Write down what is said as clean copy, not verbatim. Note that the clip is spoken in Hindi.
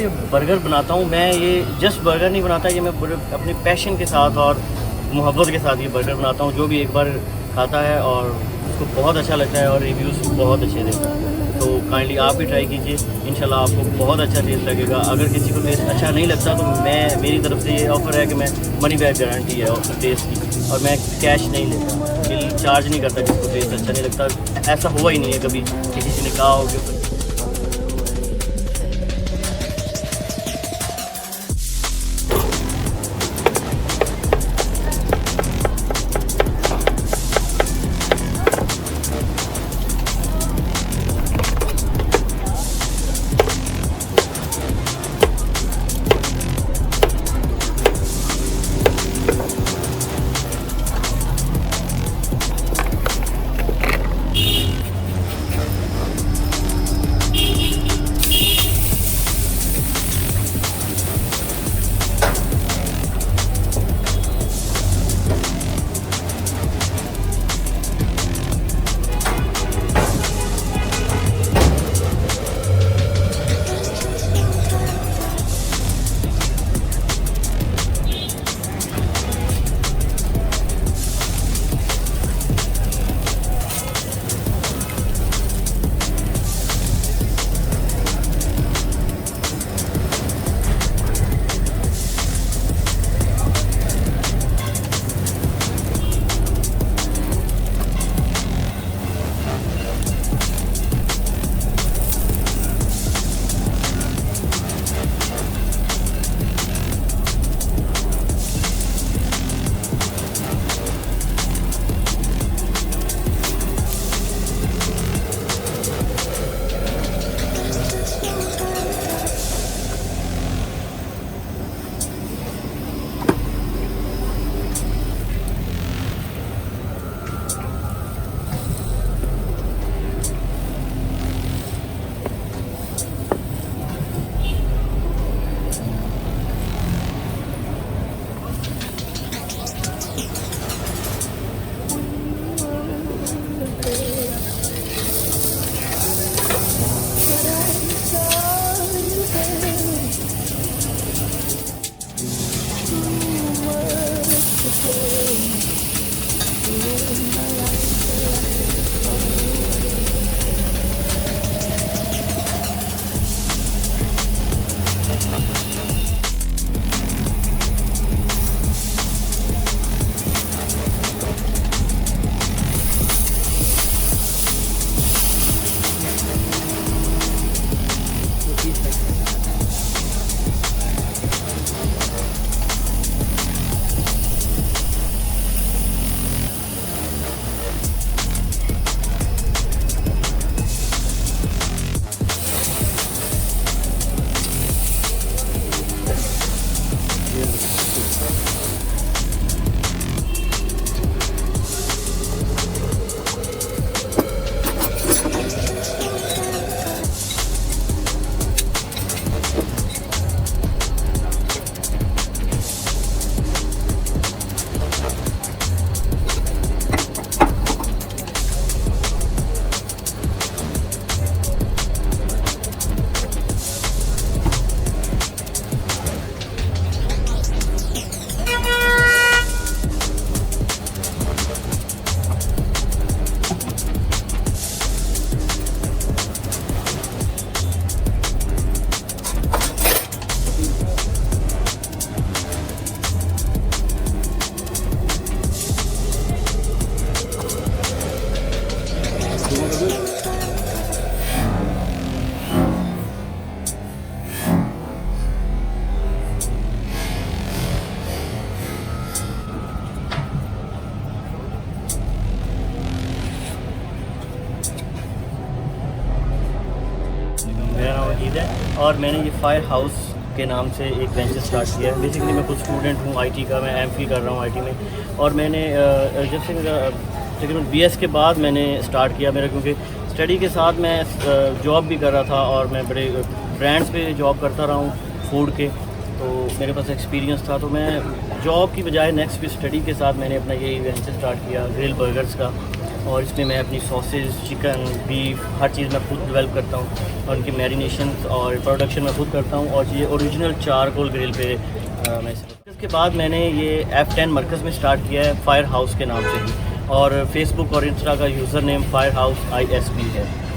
पे बर्गर बनाता हूँ, मैं ये जस्ट बर्गर नहीं बनाता, ये मैं अपने पैशन के साथ और मोहब्बत के साथ ये बर्गर बनाता हूँ। जो भी एक बार खाता है और उसको बहुत अच्छा लगता है और रिव्यूज़ बहुत अच्छे देता है, तो काइंडली आप भी ट्राई कीजिए, इंशाल्लाह आपको बहुत अच्छा टेस्ट लगेगा। अगर किसी को टेस्ट अच्छा नहीं लगता तो मेरी तरफ से ये ऑफ़र है कि मैं मनी बैक गारंटी है टेस्ट की, और मैं कैश नहीं लेता, बिल चार्ज नहीं करता जिसको टेस्ट अच्छा नहीं लगता। ऐसा हुआ ही नहीं है कभी कि किसी ने कहा हो कि और मैंने ये फायर हाउस के नाम से एक वेंचर स्टार्ट किया है। बेसिकली मैं खुद स्टूडेंट हूँ आईटी का, मैं एमफिल कर रहा हूँ आईटी में, और मैंने जब से मेरा तकरीबन बीएस के बाद मैंने स्टार्ट किया मेरा, क्योंकि स्टडी के साथ मैं जॉब भी कर रहा था और मैं बड़े ब्रांड्स पे जॉब करता रहा हूँ फूड के, तो मेरे पास एक्सपीरियंस था। तो मैं जॉब की बजाय नेक्स्ट भी स्टडी के साथ मैंने अपना ये वेंचर स्टार्ट किया ग्रिल बर्गर्स का। और इसमें मैं अपनी सॉसेज, चिकन, बीफ, हर चीज़ मैं खुद डेवलप करता हूँ और उनकी मैरिनेशन और प्रोडक्शन मैं खुद करता हूँ। और ये ओरिजिनल चारकोल ग्रिल पे मैं इसके बाद मैंने ये F10 मरकज़ में स्टार्ट किया है फायर हाउस के नाम से ही, और फेसबुक और इंस्टा का user name fire house ISP है।